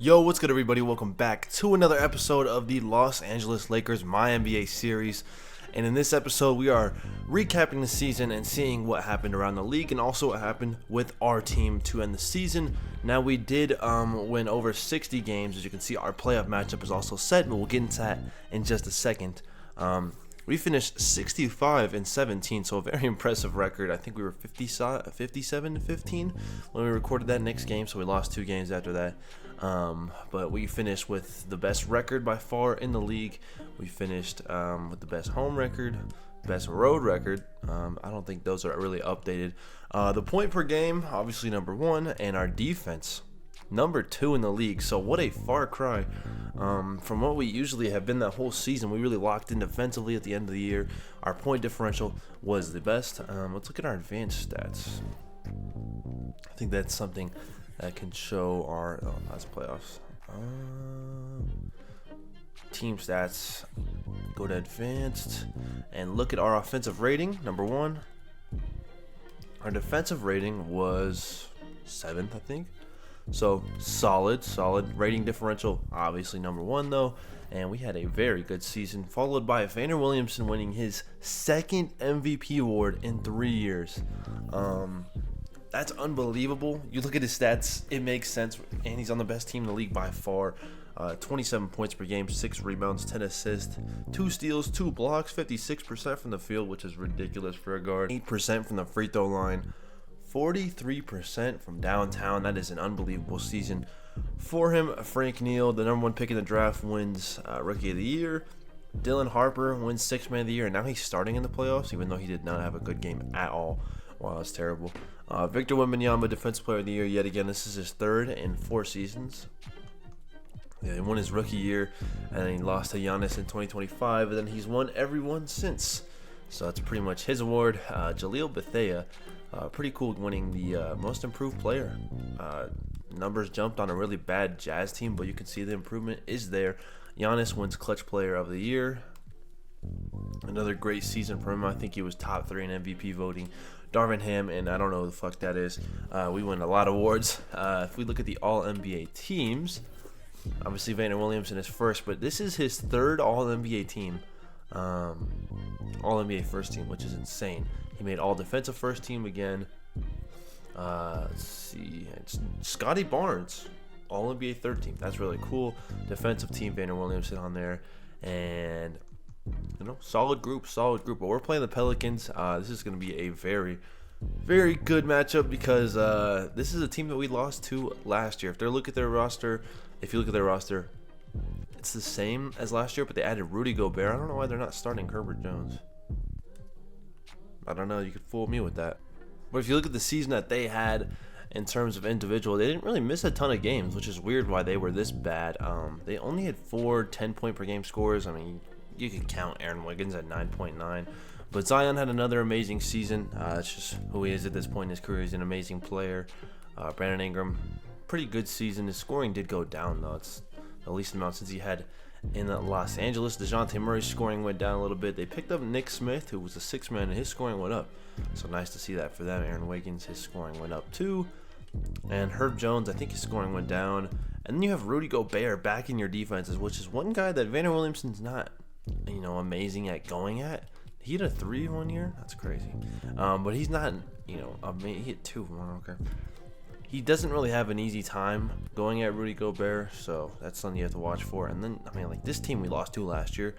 Yo, what's good, everybody? Welcome back to another episode of the Los Angeles Lakers MyNBA series. And in this episode, we are recapping the season and seeing what happened around the league and also what happened with our team to end the season. Now, we did win over 60 games. As you can see, our playoff matchup is also set, but we'll get into that in just a second. We finished 65-17, so a very impressive record. I think we were 57-15 when we recorded that next game, so we lost 2 games after that. But we finished with the best record by far in the league. We finished with the best home record, best road record. I don't think those are really updated. The point per game, obviously number 1, and our defense, number 2 in the league. So what a far cry from what we usually have been that whole season. We really locked in defensively at the end of the year. Our point differential was the best. Let's look at our advanced stats. I think that's something that can show our last playoffs. Team stats. Go to advanced and look at our offensive rating. Number 1. Our defensive rating was 7th, I think. So solid rating differential. Obviously number 1 though. And we had a very good season, followed by Vander Williamson winning his 2nd MVP award in 3 years. That's unbelievable. You look at his stats, it makes sense, and he's on the best team in the league by far. 27 points per game, 6 rebounds, 10 assists, 2 steals, 2 blocks, 56% from the field, which is ridiculous for a guard, 8% from the free throw line, 43% from downtown. That is an unbelievable season for him. Frank Neal, the number 1 pick in the draft, wins Rookie of the Year. Dylan Harper wins 6th Man of the Year, and now he's starting in the playoffs, even though he did not have a good game at all. Wow, that's terrible. Victor Wembanyama, Defensive Player of the Year yet again. This is his 3rd in 4 seasons. Yeah, he won his rookie year, and then he lost to Giannis in 2025, and then he's won every one since. So that's pretty much his award. Jaleel Bethea, pretty cool, winning the Most Improved Player. Numbers jumped on a really bad Jazz team, but you can see the improvement is there. Giannis wins Clutch Player of the Year. Another great season for him. I think he was top 3 in MVP voting. Darvin Ham, and I don't know who the fuck that is. We win a lot of awards. If we look at the All-NBA teams, obviously Vander Williamson is first, but this is his 3rd All-NBA team. All-NBA first team, which is insane. He made All-Defensive first team again. Let's see. It's Scotty Barnes, All-NBA third team. That's really cool. Defensive team, Vander Williamson on there. And solid group. But we're playing the Pelicans. This is going to be a very, very good matchup because this is a team that we lost to last year. If you look at their roster, it's the same as last year, but they added Rudy Gobert. I don't know why they're not starting Herbert Jones. I don't know. You could fool me with that. But if you look at the season that they had in terms of individual, they didn't really miss a ton of games, which is weird why they were this bad. They only had 4 10-point per game scores. I mean, you could count Aaron Wiggins at 9.9. But Zion had another amazing season. That's just who he is at this point in his career. He's an amazing player. Brandon Ingram, pretty good season. His scoring did go down, though. It's the least amount since he had in Los Angeles. DeJounte Murray's scoring went down a little bit. They picked up Nick Smith, who was the 6th man, and his scoring went up. So nice to see that for them. Aaron Wiggins, his scoring went up too. And Herb Jones, I think his scoring went down. And then you have Rudy Gobert back in your defenses, which is one guy that Vander Williamson's not, amazing at going at. He hit a 3 one year. That's crazy. But he's not, he hit 2. Okay. He doesn't really have an easy time going at Rudy Gobert, so that's something you have to watch for. And then, this team we lost to last year,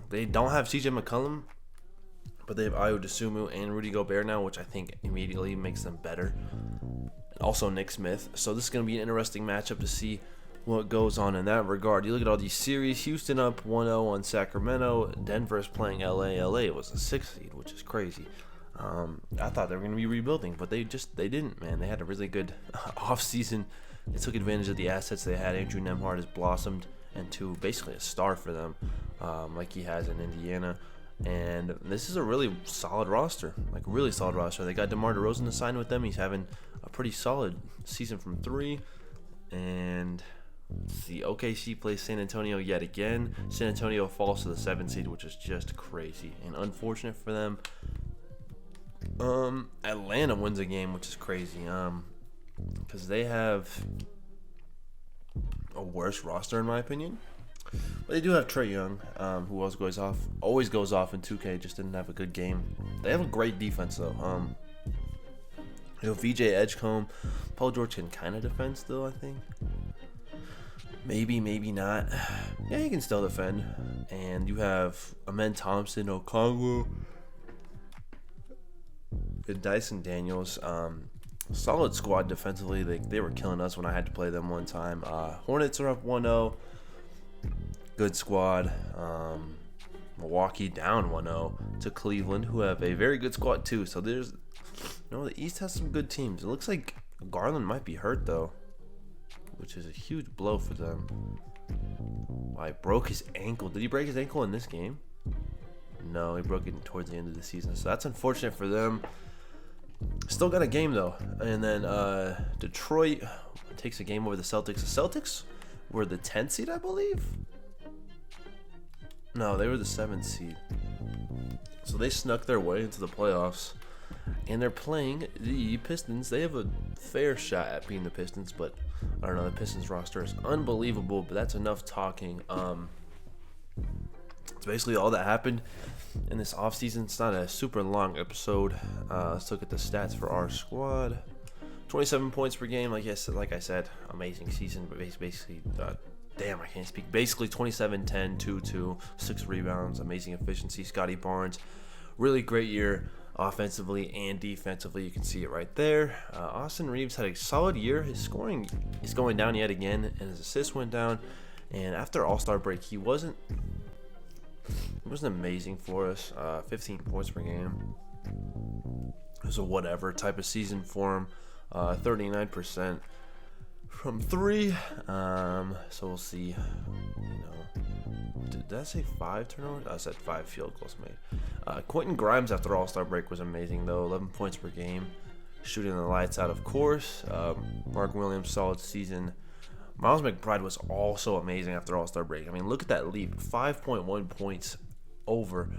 they don't have CJ McCollum, but they have Ayo Dosunmu and Rudy Gobert now, which I think immediately makes them better. And also Nick Smith. So this is going to be an interesting matchup to see what goes on in that regard. You look at all these series. Houston up 1-0 on Sacramento. Denver's playing LA. LA was a 6th seed, which is crazy. I thought they were going to be rebuilding, but they didn't, man. They had a really good offseason. They took advantage of the assets they had. Andrew Nembhard has blossomed into basically a star for them, like he has in Indiana. And this is a really solid roster, They got DeMar DeRozan to sign with them. He's having a pretty solid season from 3. And the OKC plays San Antonio yet again. San Antonio falls to the 7th seed, which is just crazy and unfortunate for them. Atlanta wins a game, which is crazy. Because they have a worse roster in my opinion. But they do have Trae Young, who always goes off in 2K. Just didn't have a good game. They have a great defense though. VJ Edgecombe, Paul George can kind of defend still, I think. Maybe not. Yeah, he can still defend. And you have Amen Thompson, Okongwu, and Dyson Daniels. Solid squad defensively. They were killing us when I had to play them one time. Hornets are up 1-0. Good squad. Milwaukee down 1-0 to Cleveland, who have a very good squad too. So the East has some good teams. It looks like Garland might be hurt though, which is a huge blow for them. He broke his ankle. Did he break his ankle in this game? No, he broke it towards the end of the season. So that's unfortunate for them. Still got a game though. And then Detroit takes a game over the Celtics. The Celtics were the 10th seed, I believe. No, they were the 7th seed. So they snuck their way into the playoffs. And they're playing the Pistons. They have a fair shot at being the Pistons, but I don't know. The Pistons roster is unbelievable, but that's enough talking. It's basically all that happened in this offseason. It's not a super long episode. Let's look at the stats for our squad. 27 points per game. Like I said, amazing season, but basically, damn, I can't speak. Basically 27, 10, 2, 2, 6 rebounds, amazing efficiency. Scotty Barnes, really great year offensively and defensively. You can see it right there. Austin Reeves had a solid year. His scoring is going down yet again, and his assists went down. And after All-Star break, he wasn't amazing for us. 15 points per game. It was a whatever type of season for him. 39% from 3. So we'll see. Did I say 5 turnovers? I said 5 field goals made. Quentin Grimes after All-Star break was amazing though. 11 points per game, shooting the lights out, of course. Mark Williams, solid season. Miles McBride was also amazing after All-Star break. I mean, look at that leap. 5.1 points over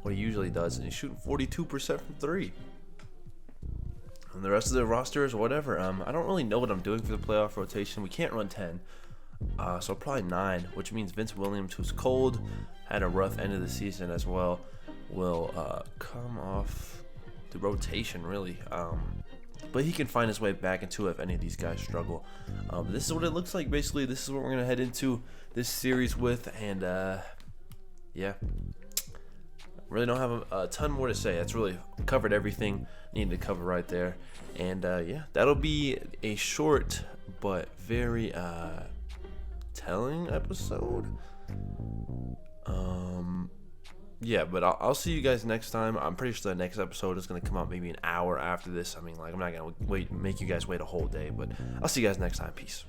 what he usually does, and he's shooting 42% from 3. And the rest of the roster is whatever. I don't really know what I'm doing for the playoff rotation. We can't run 10. So probably 9, which means Vince Williams, who's cold, had a rough end of the season as well, will come off the rotation, really. But he can find his way back into it if any of these guys struggle. This is what it looks like. Basically, this is what we're going to head into this series with. And, yeah. Really don't have a ton more to say. That's really covered everything needed to cover right there. And, yeah, that'll be a short but very telling episode. Yeah, but I'll see you guys next time. I'm pretty sure the next episode is going to come out maybe an hour after this. I mean, like, I'm not going to make you guys wait a whole day, but I'll see you guys next time. Peace.